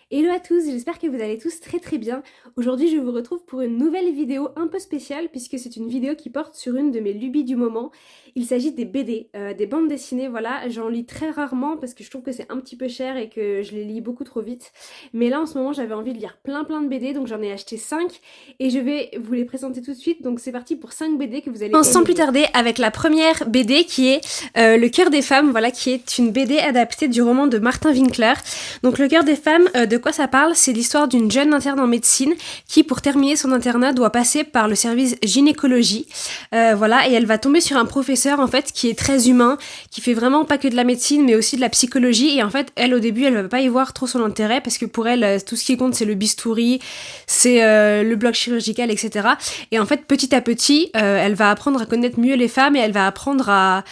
Hello à tous, j'espère que vous allez tous très très bien. Aujourd'hui je vous retrouve pour une nouvelle vidéo un peu spéciale puisque c'est une vidéo qui porte sur une de mes lubies du moment. Il s'agit des BD, des bandes dessinées, voilà. J'en lis très rarement parce que je trouve que c'est un petit peu cher et que je les lis beaucoup trop vite. Mais là en ce moment j'avais envie de lire plein de BD, donc j'en ai acheté 5 et je vais vous les présenter tout de suite. Donc c'est parti pour 5 BD que vous allez aimer. Sans plus tarder avec la première BD qui est Le cœur des femmes, voilà, qui est une BD adaptée du roman de Martin Winkler. Donc Le cœur des femmes, de quoi ça parle? C'est l'histoire d'une jeune interne en médecine qui, pour terminer son internat, doit passer par le service gynécologie. Voilà, et elle va tomber sur un professeur en fait qui est très humain, qui fait vraiment pas que de la médecine mais aussi de la psychologie. Et en fait, elle au début, elle va pas y voir trop son intérêt parce que pour elle, tout ce qui compte c'est le bistouri, c'est le bloc chirurgical, etc. Et en fait, petit à petit, elle va apprendre à connaître mieux les femmes et elle va apprendre à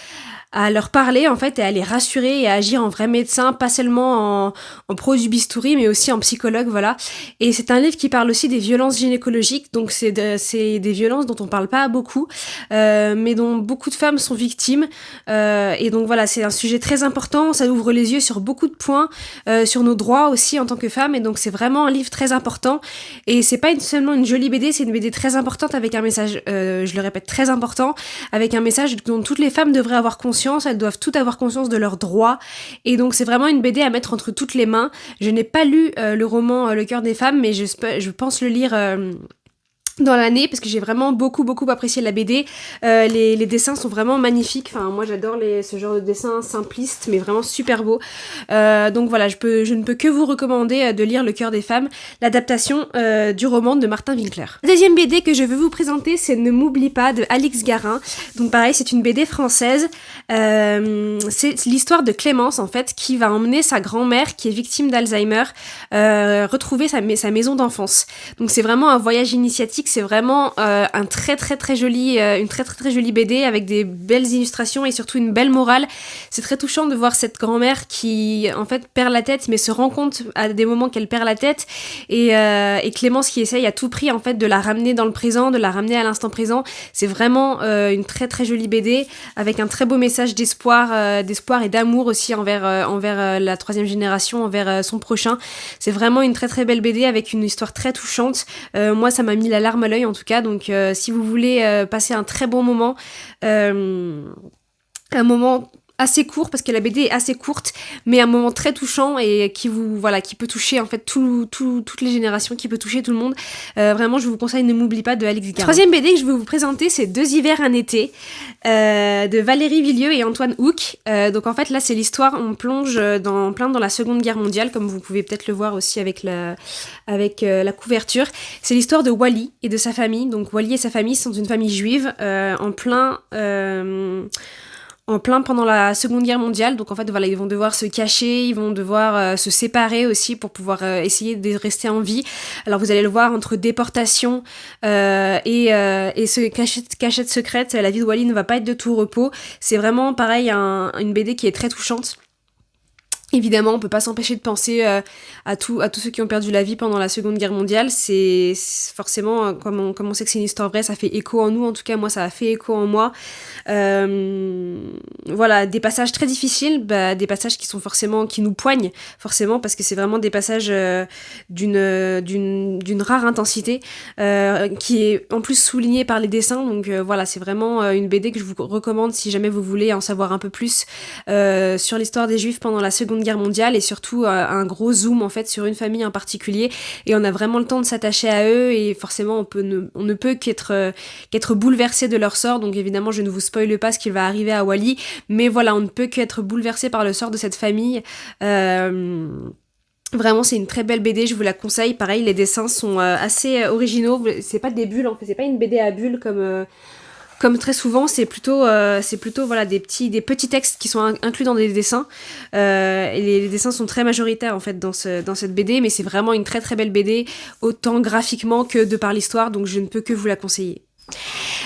leur parler en fait et à les rassurer et à agir en vrai médecin, pas seulement en pro du bistouri mais aussi en psychologue, voilà. Et c'est un livre qui parle aussi des violences gynécologiques, donc c'est des violences dont on parle pas beaucoup, mais dont beaucoup de femmes sont victimes, et donc voilà, c'est un sujet très important, ça ouvre les yeux sur beaucoup de points, sur nos droits aussi en tant que femmes, et donc c'est vraiment un livre très important, et c'est pas seulement une jolie BD, c'est une BD très importante avec un message, je le répète, très important, avec un message dont toutes les femmes devraient avoir conscience. Elles doivent toutes avoir conscience de leurs droits, et donc c'est vraiment une BD à mettre entre toutes les mains. Je n'ai pas lu le roman Le cœur des femmes, mais je pense le lire dans l'année parce que j'ai vraiment beaucoup apprécié la BD. Les dessins sont vraiment magnifiques, enfin moi j'adore ce genre de dessin simpliste mais vraiment super beau, donc voilà, je ne peux que vous recommander de lire Le cœur des femmes, l'adaptation du roman de Martin Winkler. La deuxième BD que je veux vous présenter, c'est Ne m'oublie pas de Alix Garin. Donc pareil, c'est une BD française, c'est l'histoire de Clémence en fait qui va emmener sa grand-mère qui est victime d'Alzheimer retrouver sa maison d'enfance. Donc c'est vraiment un voyage initiatique. C'est vraiment un très joli, une très jolie BD avec des belles illustrations et surtout une belle morale. C'est très touchant de voir cette grand-mère qui en fait perd la tête mais se rend compte à des moments qu'elle perd la tête, et Clémence qui essaye à tout prix en fait de la ramener dans le présent, de la ramener à l'instant présent. C'est vraiment une très jolie BD avec un très beau message d'espoir et d'amour aussi envers la troisième génération, envers son prochain. C'est vraiment une très belle BD avec une histoire très touchante. Moi ça m'a mis la larme à l'œil en tout cas, donc si vous voulez passer un très bon moment, un moment assez court parce que la BD est assez courte mais un moment très touchant et qui peut toucher en fait toutes les générations, qui peut toucher tout le monde, vraiment je vous conseille Ne m'oublie pas de Alix Garin. Troisième BD que je vais vous présenter, c'est Deux hivers un été, de Valérie Vilieu et Antoine Houck. Donc en fait là c'est l'histoire, on plonge dans la Seconde Guerre mondiale, comme vous pouvez peut-être le voir aussi avec la couverture. C'est l'histoire de Wally et de sa famille. Donc Wally et sa famille sont une famille juive en plein pendant la Seconde Guerre mondiale. Donc en fait voilà, ils vont devoir se cacher, ils vont devoir se séparer aussi pour pouvoir essayer de rester en vie. Alors vous allez le voir, entre déportation et cachette secrète, la vie de Wally ne va pas être de tout repos. C'est vraiment pareil une BD qui est très touchante. Évidemment, on peut pas s'empêcher de penser à tous ceux qui ont perdu la vie pendant la Seconde Guerre mondiale. C'est forcément, comme on sait que c'est une histoire vraie, ça fait écho en nous. En tout cas, moi, ça a fait écho en moi. Voilà, des passages très difficiles, des passages qui nous poignent forcément, parce que c'est vraiment des passages d'une rare intensité, qui est en plus souligné par les dessins. Donc voilà, c'est vraiment une BD que je vous recommande si jamais vous voulez en savoir un peu plus sur l'histoire des Juifs pendant la Seconde Guerre mondiale, et surtout un gros zoom en fait sur une famille en particulier, et on a vraiment le temps de s'attacher à eux, et forcément on ne peut qu'être bouleversé de leur sort. Donc évidemment je ne vous spoile pas ce qui va arriver à Wally, mais voilà, on ne peut qu'être bouleversé par le sort de cette famille. Vraiment, c'est une très belle BD, je vous la conseille. Pareil, les dessins sont assez originaux. C'est pas des bulles, en fait, c'est pas une BD à bulles comme très souvent. C'est plutôt voilà des petits textes qui sont inclus dans des dessins. Et les dessins sont très majoritaires en fait dans cette BD, mais c'est vraiment une très belle BD, autant graphiquement que de par l'histoire. Donc je ne peux que vous la conseiller.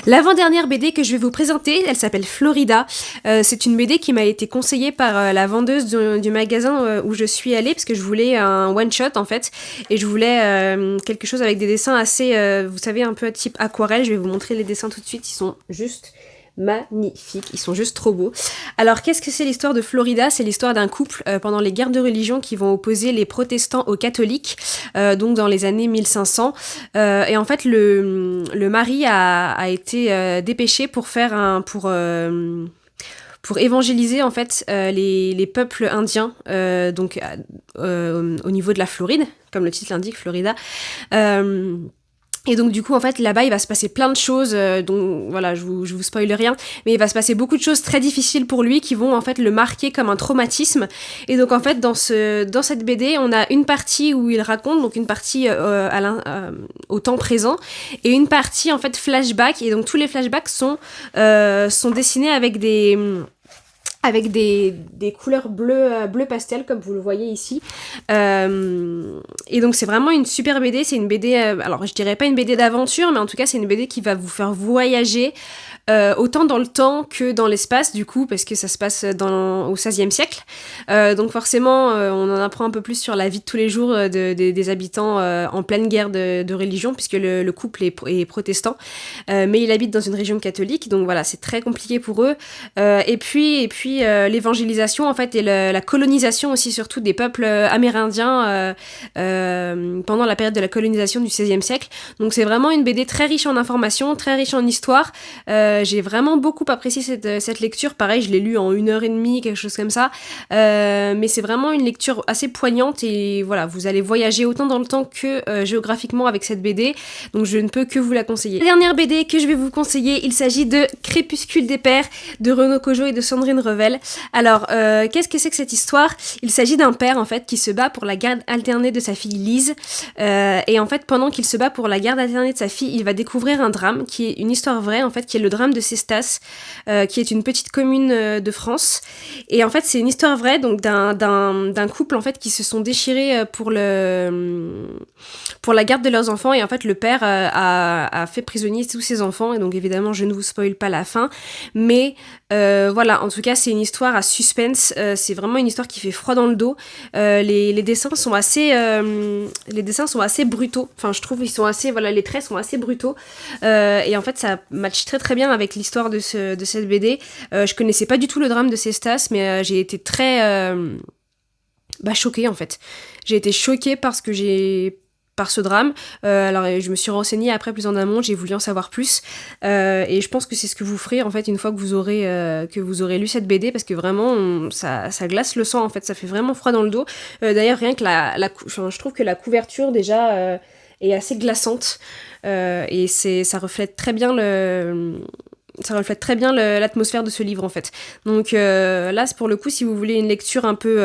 L'avant-dernière BD que je vais vous présenter, elle s'appelle Florida. C'est une BD qui m'a été conseillée par la vendeuse du magasin où je suis allée, parce que je voulais un one-shot en fait, et je voulais quelque chose avec des dessins assez, vous savez, un peu type aquarelle. Je vais vous montrer les dessins tout de suite, ils sont juste magnifiques, ils sont juste trop beaux. Alors qu'est-ce que c'est l'histoire de Florida? C'est l'histoire d'un couple pendant les guerres de religion qui vont opposer les protestants aux catholiques, donc dans les années 1500. Et en fait le mari a été dépêché pour faire pour évangéliser en fait les peuples indiens, donc au niveau de la Floride, comme le titre l'indique, Florida. Et donc du coup en fait là-bas il va se passer plein de choses, donc voilà je vous spoile rien, mais il va se passer beaucoup de choses très difficiles pour lui qui vont en fait le marquer comme un traumatisme. Et donc en fait dans cette BD on a une partie où il raconte, donc une partie au temps présent et une partie en fait flashback, et donc tous les flashbacks sont dessinés avec des couleurs bleu pastel comme vous le voyez ici, et donc c'est vraiment une super BD. C'est une BD, alors je dirais pas une BD d'aventure, mais en tout cas c'est une BD qui va vous faire voyager autant dans le temps que dans l'espace du coup, parce que ça se passe au XVIe siècle, donc forcément on en apprend un peu plus sur la vie de tous les jours des habitants en pleine guerre de religion, puisque le couple est protestant, mais il habite dans une région catholique, donc voilà c'est très compliqué pour eux, et puis l'évangélisation en fait et la colonisation aussi surtout des peuples amérindiens pendant la période de la colonisation du XVIe siècle. Donc c'est vraiment une BD très riche en informations, très riche en histoire. J'ai vraiment beaucoup apprécié cette lecture. Pareil, je l'ai lu en 1h30, quelque chose comme ça. Mais c'est vraiment une lecture assez poignante et voilà, vous allez voyager autant dans le temps que géographiquement avec cette BD. Donc je ne peux que vous la conseiller. La dernière BD que je vais vous conseiller, il s'agit de Crépuscule des Pères de Renaud Cojo et de Sandrine Revel. Alors, qu'est-ce que c'est que cette histoire? Il s'agit d'un père en fait qui se bat pour la garde alternée de sa fille Lise. Et en fait, pendant qu'il se bat pour la garde alternée de sa fille, il va découvrir un drame qui est une histoire vraie en fait, qui est le drame de Cestas, qui est une petite commune de France. Et en fait, c'est une histoire vraie donc d'un couple en fait qui se sont déchirés pour la garde de leurs enfants. Et en fait, le père a fait prisonnier tous ses enfants. Et donc évidemment, je ne vous spoil pas la fin, mais voilà, en tout cas c'est une histoire à suspense, c'est vraiment une histoire qui fait froid dans le dos. Les dessins sont assez brutaux, enfin je trouve ils sont assez, voilà, les traits sont assez brutaux, et en fait ça match très très bien avec l'histoire de cette BD. Je connaissais pas du tout le drame de Cestas, mais j'ai été très choquée en fait. J'ai été choquée par ce drame. Alors je me suis renseignée après plus en amont, j'ai voulu en savoir plus, et je pense que c'est ce que vous ferez en fait une fois que vous aurez lu cette BD, parce que vraiment ça glace le sang en fait, ça fait vraiment froid dans le dos. D'ailleurs rien que je trouve que la couverture déjà est assez glaçante, et ça reflète très bien l'atmosphère de ce livre en fait. Donc là pour le coup, si vous voulez une lecture un peu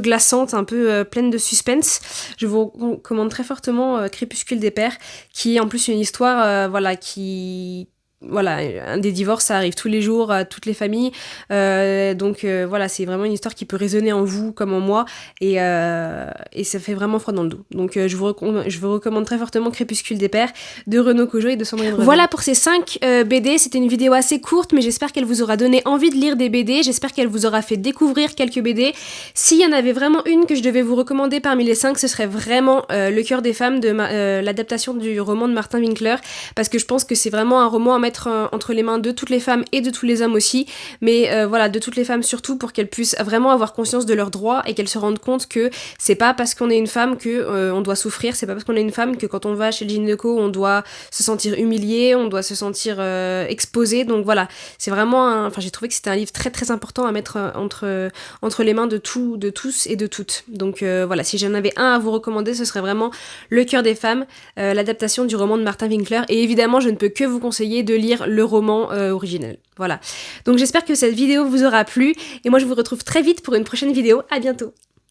glaçante, un peu pleine de suspense, je vous recommande très fortement Crépuscule des Pères, qui est en plus une histoire des divorces, ça arrive tous les jours à toutes les familles, donc voilà, c'est vraiment une histoire qui peut résonner en vous comme en moi, et ça fait vraiment froid dans le dos. Donc je vous recommande très fortement Crépuscule des Pères de Renaud Cojo et de Sandrine Revel. Voilà pour ces 5 BD, c'était une vidéo assez courte, mais j'espère qu'elle vous aura donné envie de lire des BD, j'espère qu'elle vous aura fait découvrir quelques BD. S'il y en avait vraiment une que je devais vous recommander parmi les 5, ce serait vraiment Le Cœur des Femmes, l'adaptation du roman de Martin Winkler, parce que je pense que c'est vraiment un roman à mettre entre les mains de toutes les femmes et de tous les hommes aussi, mais voilà, de toutes les femmes surtout, pour qu'elles puissent vraiment avoir conscience de leurs droits et qu'elles se rendent compte que c'est pas parce qu'on est une femme que on doit souffrir, c'est pas parce qu'on est une femme que quand on va chez le gynéco on doit se sentir humilié, on doit se sentir exposé. Donc voilà, c'est vraiment j'ai trouvé que c'était un livre très très important à mettre entre les mains de tous et de toutes. Donc voilà, si j'en avais un à vous recommander, ce serait vraiment Le Cœur des Femmes, l'adaptation du roman de Martin Winkler, et évidemment je ne peux que vous conseiller de lire le roman original. Voilà. Donc j'espère que cette vidéo vous aura plu, et moi je vous retrouve très vite pour une prochaine vidéo. À bientôt.